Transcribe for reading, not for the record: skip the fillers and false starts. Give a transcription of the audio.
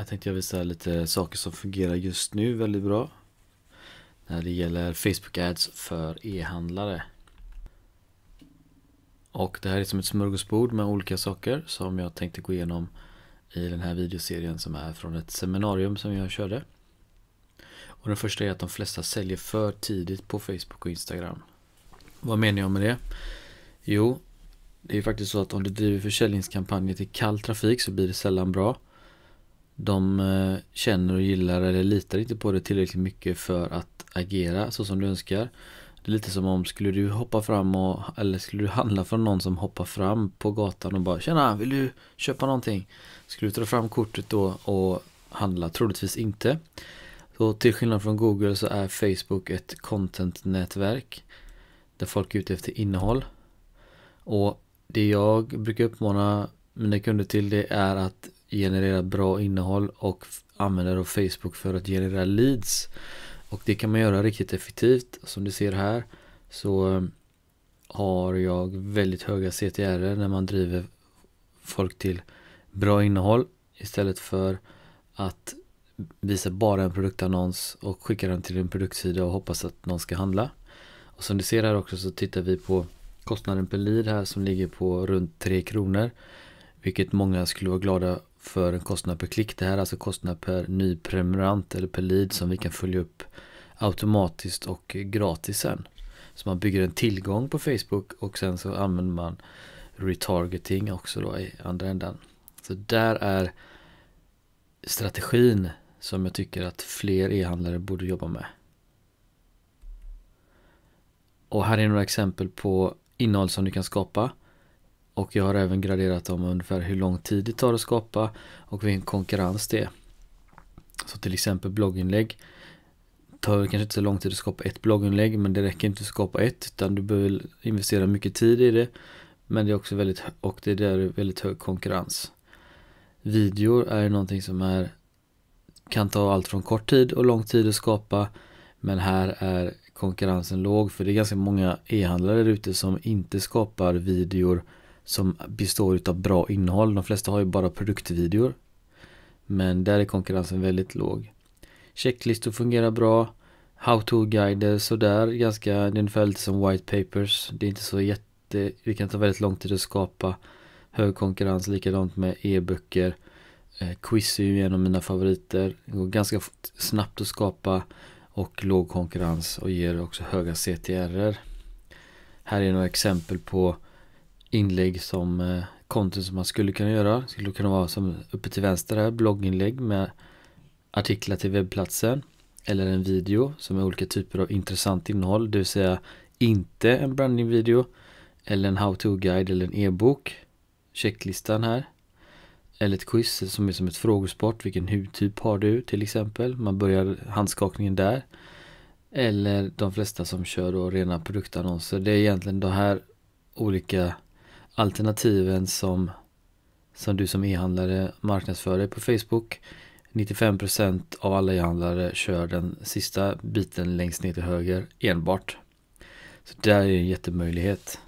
Här tänkte jag visa lite saker som fungerar just nu väldigt bra när det gäller Facebook Ads för e-handlare. Och det här är som ett smörgåsbord med olika saker som jag tänkte gå igenom i den här videoserien som är från ett seminarium som jag körde. Och den första är att de flesta säljer för tidigt på Facebook och Instagram. Vad menar jag med det? Jo, det är faktiskt så att om du driver försäljningskampanjer till kall trafik så blir det sällan bra. De känner och gillar eller litar inte på det tillräckligt mycket för att agera så som du önskar. Det är lite som om skulle du hoppa fram eller skulle du handla från någon som hoppar fram på gatan och bara tjena, vill du köpa någonting? Skulle du ta fram kortet då och handla? Troligtvis inte. Så till skillnad från Google så är Facebook ett content-nätverk där folk är ute efter innehåll. Och det jag brukar uppmana mina kunder till det är att generera bra innehåll och använda då Facebook för att generera leads. Och det kan man göra riktigt effektivt. Som du ser här så har jag väldigt höga CTR när man driver folk till bra innehåll istället för att visa bara en produktannons och skicka den till en produktsida och hoppas att någon ska handla. Och som du ser här också så tittar vi på kostnaden per lead här som ligger på runt 3 kronor. Vilket många skulle vara glada för en kostnad per klick. Det här är alltså kostnad per ny prenumerant eller per lead som vi kan följa upp automatiskt och gratis sen. Så man bygger en tillgång på Facebook och sen så använder man retargeting också då i andra ändan. Så där är strategin som jag tycker att fler e-handlare borde jobba med. Och här är några exempel på innehåll som du kan skapa. Och jag har även graderat om ungefär hur lång tid det tar att skapa och vilken konkurrens det är. Så till exempel blogginlägg. Det tar kanske inte så lång tid att skapa ett blogginlägg, men det räcker inte att skapa ett utan du behöver investera mycket tid i det. Men det är också väldigt hög konkurrens. Videor är någonting som kan ta allt från kort tid och lång tid att skapa, men här är konkurrensen låg för det är ganska många e-handlare ute som inte skapar videor som består av bra innehåll. De flesta har ju bara produktvideor. Men där är konkurrensen väldigt låg. Checklistor fungerar bra. How-to-guider sådär. Det är ungefär lite som white papers. Det är inte så det kan ta väldigt lång tid att skapa. Hög konkurrens, likadant med e-böcker. Quiz är ju en av mina favoriter. Det går ganska snabbt att skapa och låg konkurrens och ger också höga CTR. Här är några exempel på inlägg som content som man skulle kunna göra. Det skulle kunna vara som uppe till vänster här, blogginlägg med artiklar till webbplatsen eller en video som är olika typer av intressant innehåll, det vill säga inte en brandingvideo eller en how-to-guide eller en e-bok. Checklistan här. Eller ett quiz som är som ett frågesport. Vilken hudtyp har du till exempel? Man börjar handskakningen där. Eller de flesta som kör då rena produktannonser. Det är egentligen de här olika alternativen som du som e-handlare marknadsför dig på Facebook. 95% av alla e-handlare kör den sista biten längst ner till höger enbart. Så där är en jättemöjlighet.